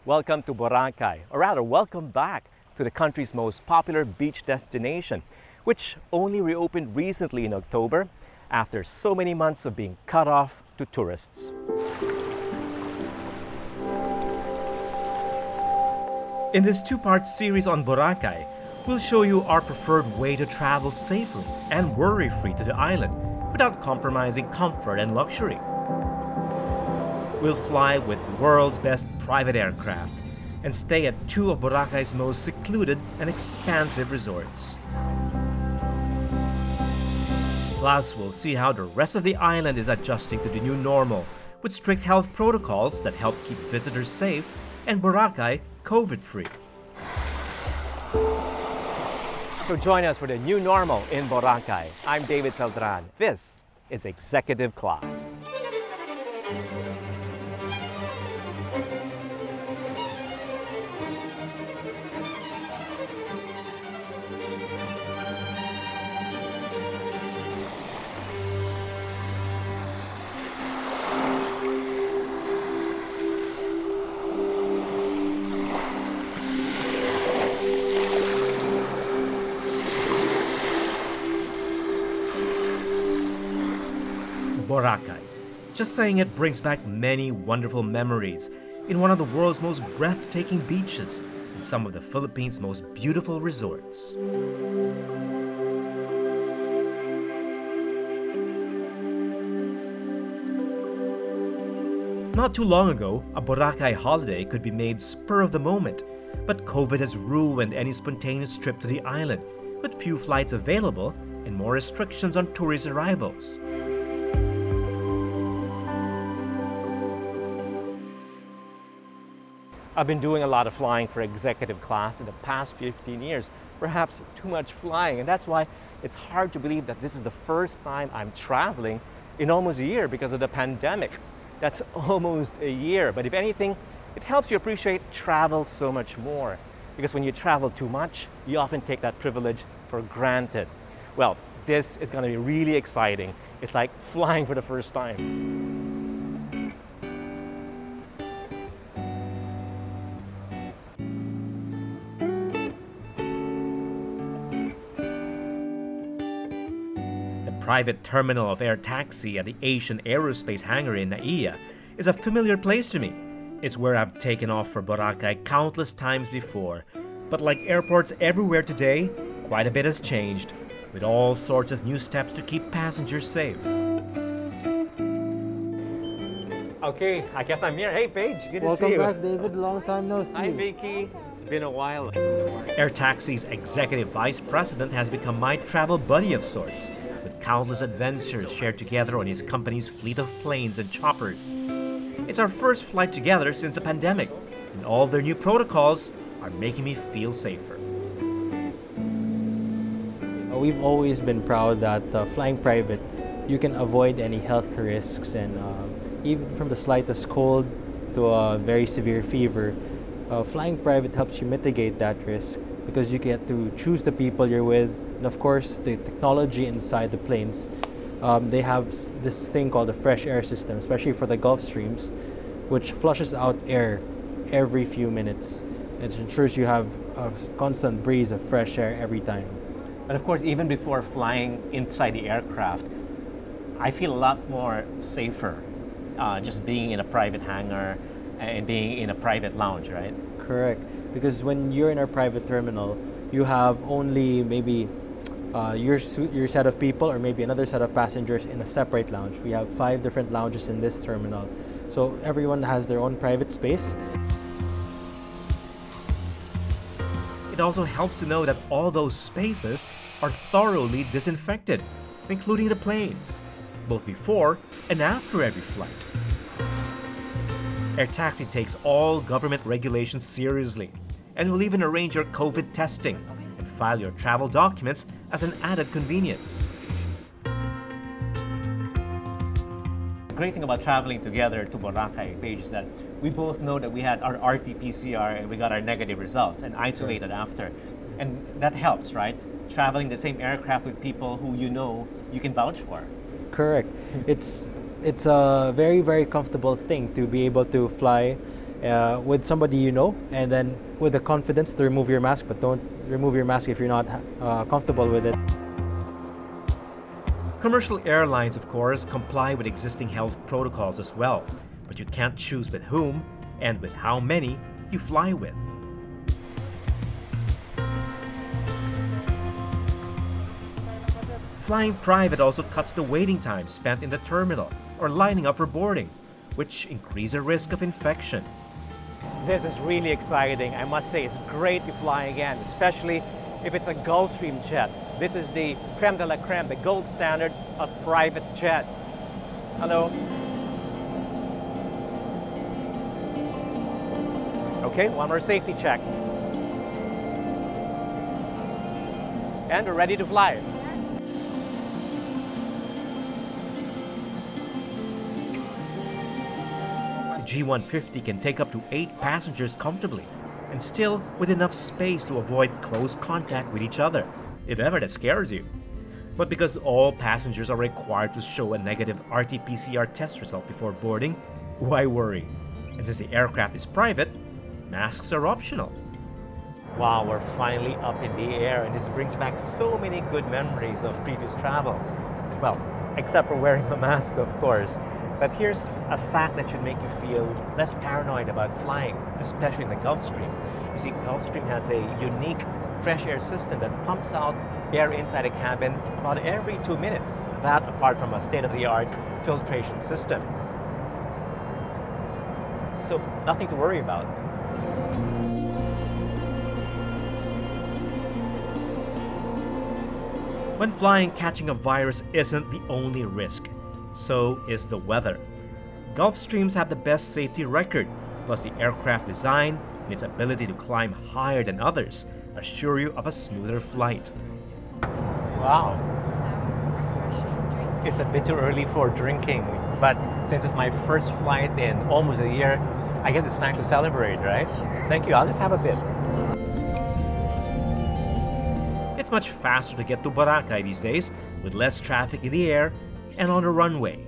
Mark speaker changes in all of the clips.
Speaker 1: Welcome to Boracay, or rather, welcome back to the country's most popular beach destination, which only reopened recently in October after so many months of being cut off to tourists. In this two-part series on Boracay, we'll show you our preferred way to travel safely and worry-free to the island without compromising comfort and luxury. We'll fly with the world's best private aircraft and stay at two of Boracay's most secluded and expansive resorts. Plus, we'll see how the rest of the island is adjusting to the new normal with strict health protocols that help keep visitors safe and Boracay COVID-free. So join us for the new normal in Boracay. I'm David Celdran. This is Executive Class. Boracay. Just saying it brings back many wonderful memories in one of the world's most breathtaking beaches and some of the Philippines' most beautiful resorts. Not too long ago, a Boracay holiday could be made spur of the moment, but COVID has ruined any spontaneous trip to the island, with few flights available and more restrictions on tourist arrivals. I've been doing a lot of flying for executive class in the past 15 years, perhaps too much flying, and that's why it's hard to believe that this is the first time I'm traveling in almost a year because of the pandemic. That's almost a year, but if anything, it helps you appreciate travel so much more, because when you travel too much, you often take that privilege for granted. Well, this is going to be really exciting. It's like flying for the first time. Private terminal of air taxi at the Asian Aerospace hangar in Naiya is a familiar place to me. It's where I've taken off for Boracay countless times before. But like airports everywhere today, quite a bit has changed, with all sorts of new steps to keep passengers safe. Okay, I guess I'm here. Hey Paige, good to see you.
Speaker 2: Welcome back, David. Long time no see.
Speaker 1: Hi Vicky, it's been a while. Air Taxi's executive vice president has become my travel buddy of sorts, with countless adventures shared together on his company's fleet of planes and choppers. It's our first flight together since the pandemic, and all their new protocols are making me feel safer.
Speaker 2: We've always been proud that flying private, you can avoid any health risks, and even from the slightest cold to a very severe fever, flying private helps you mitigate that risk because you get to choose the people you're with. And of course, the technology inside the planes, they have this thing called the fresh air system, especially for the Gulf Streams, which flushes out air every few minutes. It ensures you have a constant breeze of fresh air every time.
Speaker 1: And of course, even before flying inside the aircraft, I feel a lot more safer just being in a private hangar and being in a private lounge, right?
Speaker 2: Correct. Because when you're in our private terminal, you have only maybe your set of people or maybe another set of passengers in a separate lounge. We have 5 different lounges in this terminal. So everyone has their own private space.
Speaker 1: It also helps to know that all those spaces are thoroughly disinfected, including the planes, both before and after every flight. Air Taxi takes all government regulations seriously and will even arrange your COVID testing and file your travel documents as an added convenience. The great thing about traveling together to Boracay, Paige, is that we both know that we had our RT-PCR and we got our negative results and isolated after. And that helps, right? Traveling the same aircraft with people who you know you can vouch for.
Speaker 2: Correct. It's a very, very comfortable thing to be able to fly with somebody you know, and then with the confidence to remove your mask, but don't remove your mask if you're not comfortable with it.
Speaker 1: Commercial airlines, of course, comply with existing health protocols as well, but you can't choose with whom and with how many you fly with. Flying private also cuts the waiting time spent in the terminal or lining up for boarding, which increase the risk of infection. This is really exciting. I must say it's great to fly again, especially if it's a Gulfstream jet. This is the creme de la creme, the gold standard of private jets. Hello. Okay, one more safety check. And we're ready to fly. The G150 can take up to 8 passengers comfortably, and still with enough space to avoid close contact with each other, if ever that scares you. But because all passengers are required to show a negative RT-PCR test result before boarding, why worry? And since the aircraft is private, masks are optional. Wow, we're finally up in the air, and this brings back so many good memories of previous travels. Well, except for wearing a mask, of course. But here's a fact that should make you feel less paranoid about flying, especially in the Gulfstream. You see, Gulfstream has a unique fresh air system that pumps out air inside a cabin about every 2 minutes. That apart from a state-of-the-art filtration system. So nothing to worry about. When flying, catching a virus isn't the only risk. So is the weather. Gulfstreams have the best safety record, plus the aircraft design and its ability to climb higher than others assure you of a smoother flight. Wow. It's a bit too early for drinking, but since it's my first flight in almost a year, I guess it's time to celebrate, right?
Speaker 3: Sure.
Speaker 1: Thank you. I'll just have a bit. It's much faster to get to Boracay these days, with less traffic in the air and on the runway.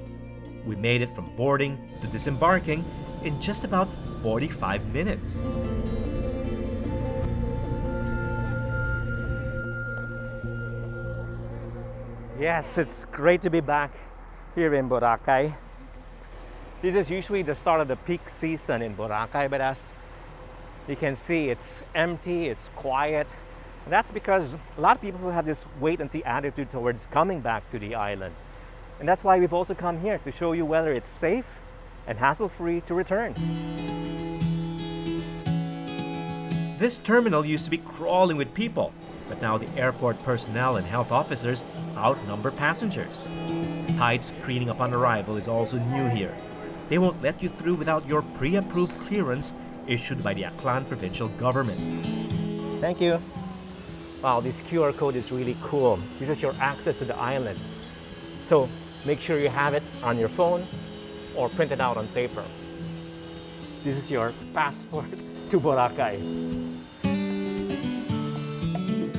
Speaker 1: We made it from boarding to disembarking in just about 45 minutes. Yes, it's great to be back here in Boracay. This is usually the start of the peak season in Boracay, but as you can see, it's empty, it's quiet. And that's because a lot of people still have this wait and see attitude towards coming back to the island. And that's why we've also come here to show you whether it's safe and hassle-free to return. This terminal used to be crawling with people, but now the airport personnel and health officers outnumber passengers. Tight screening upon arrival is also new here. They won't let you through without your pre-approved clearance issued by the Aklan provincial government. Thank you. Wow, this QR code is really cool. This is your access to the island. So make sure you have it on your phone or print it out on paper. This is your passport to Boracay.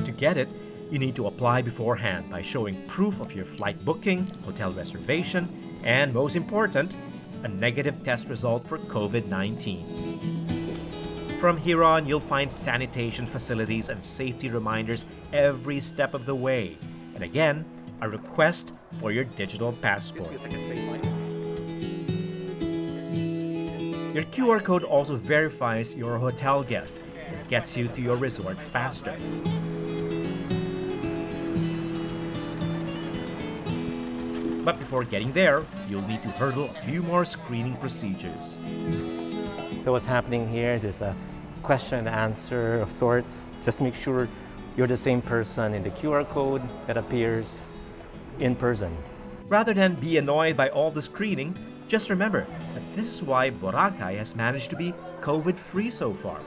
Speaker 1: To get it, you need to apply beforehand by showing proof of your flight booking, hotel reservation, and most important, a negative test result for COVID-19. From here on, you'll find sanitation facilities and safety reminders every step of the way. And again, a request for your digital passport. Your QR code also verifies you're a hotel guest and gets you to your resort faster. But before getting there, you'll need to hurdle a few more screening procedures. So what's happening here is a question and answer of sorts. Just make sure you're the same person in the QR code that appears in person. Rather than be annoyed by all the screening, just remember that this is why Boracay has managed to be COVID-free so far.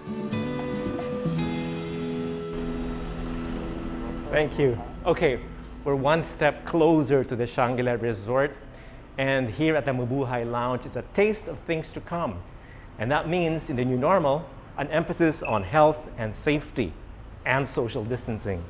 Speaker 1: Thank you. Okay, we're one step closer to the Shangri-La Resort, and here at the Mabuhay Lounge, it's a taste of things to come. And that means, in the new normal, an emphasis on health and safety and social distancing.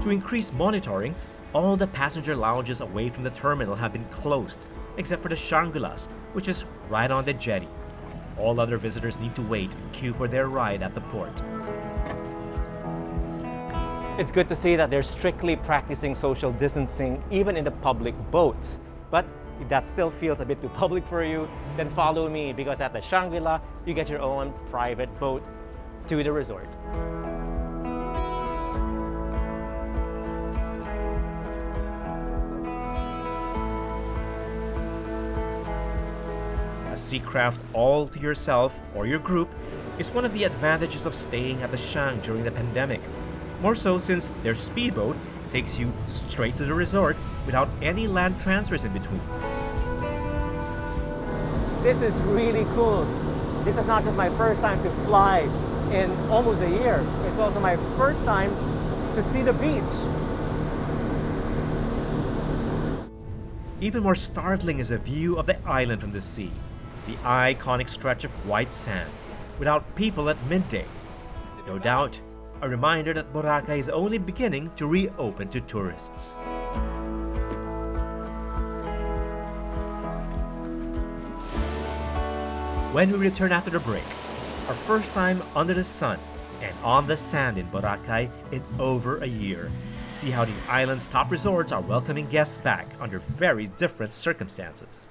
Speaker 1: To increase monitoring, all the passenger lounges away from the terminal have been closed, except for the Shangri-Las, which is right on the jetty. All other visitors need to wait and queue for their ride at the port. It's good to see that they're strictly practicing social distancing even in the public boats. But if that still feels a bit too public for you, then follow me, because at the Shangri-La, you get your own private boat to the resort. A sea craft all to yourself or your group is one of the advantages of staying at the Shang during the pandemic. More so since their speedboat takes you straight to the resort without any land transfers in between. This is really cool. This is not just my first time to fly in almost a year. It's also my first time to see the beach. Even more startling is a view of the island from the sea. The iconic stretch of white sand, without people at midday. No doubt, a reminder that Boracay is only beginning to reopen to tourists. When we return after the break, our first time under the sun and on the sand in Boracay in over a year. See how the island's top resorts are welcoming guests back under very different circumstances.